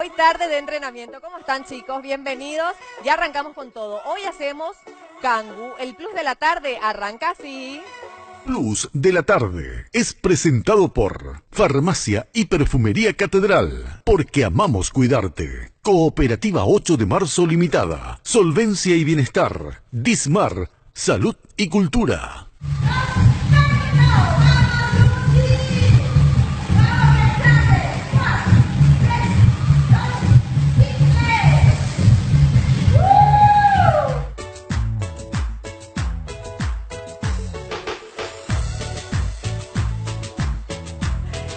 Hoy tarde de entrenamiento. ¿Cómo están, chicos? Bienvenidos. Ya arrancamos con todo. Hoy hacemos Kangu. El plus de la tarde arranca así. Plus de la tarde es presentado por Farmacia y Perfumería Catedral, porque amamos cuidarte. Cooperativa 8 de Marzo Limitada, Solvencia y Bienestar, Dismar, Salud y Cultura.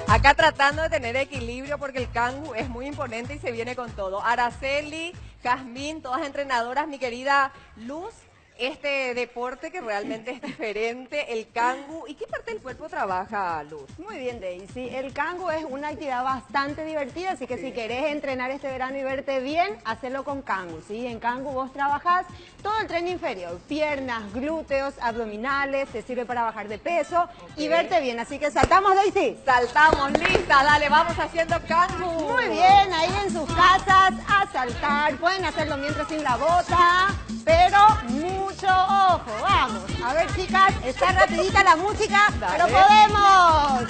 Acá tratando de tener equilibrio porque el Kangu es muy imponente y se viene con todo. Araceli, Jazmín, todas entrenadoras, mi querida Luz, este deporte que realmente es diferente, el Kangu. ¿Y qué parte del cuerpo trabaja, Luz? Muy bien, Daisy. El Kangu es una actividad bastante divertida, así que si querés entrenar este verano y verte bien, hacelo con Kangu, ¿sí? En Kangu vos trabajás todo el tren inferior, piernas, glúteos, abdominales, te sirve para bajar de peso y verte bien. Así que saltamos, Daisy. Saltamos, lista, dale, vamos haciendo Kangu. Muy bien, ahí en sus casas a saltar, pueden hacerlo mientras sin la bota, pero mucho ojo, vamos. A ver, chicas, está rapidita la música, dale. pero podemos.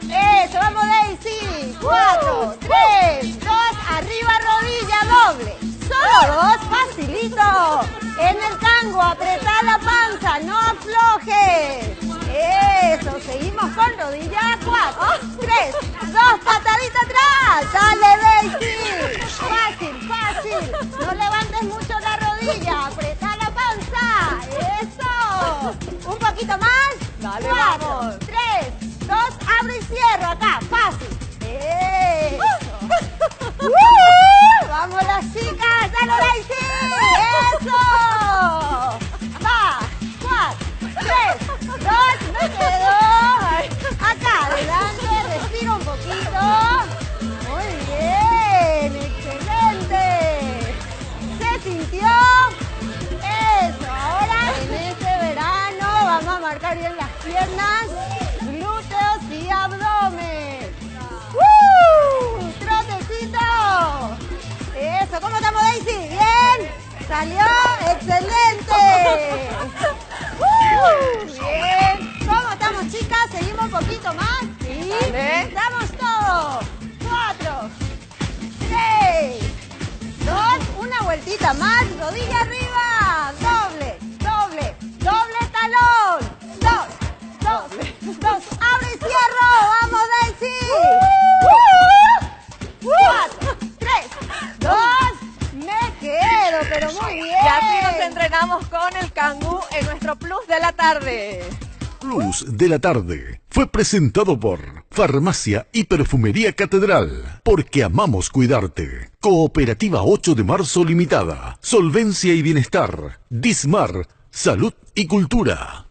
Eso, vamos, Daisy. 4, 3, 2, arriba, rodilla, doble. Solo 2, facilito. En el Kangu, apretá la panza, no aflojes. Eso, seguimos con rodilla. 4, 3, 2, patadita atrás. Dale, Daisy. Fácil, fácil. No levantes mucho la rodilla, apretá la panza. Eso. Un poquito más. Dale, 4, vamos. 3, 2, abro y cierro acá, fácil. Eso. Vamos las chicas, dale, Daisy. Eso. Va. 4, 3, 2, me quedo. Acá, adelante, respira un poquito. Muy bien, excelente. ¿Se sintió? Eso, ahora en este verano vamos a marcar bien las piernas, glúteos y abdomen. ¡Trotecito! Eso, ¿cómo estamos, Daisy? ¿Bien? ¿Salió? ¡Excelente! Bien. ¿Cómo estamos, chicas? ¿Seguimos un poquito más? ¿Sí? Dale. ¡Damos todo! 4, 3, 2, una vueltita más, rodilla arriba, doble, doble, doble talón, 2, abre y cierro, vamos, Daisy. 4, 3, 2, me quedo, pero muy bien. Y así nos entrenamos con el Kangu en nuestro plus de la tarde. Plus de la tarde fue presentado por Farmacia y Perfumería Catedral, porque amamos cuidarte. Cooperativa 8 de Marzo Limitada, Solvencia y Bienestar, Dismar, Salud y Cultura.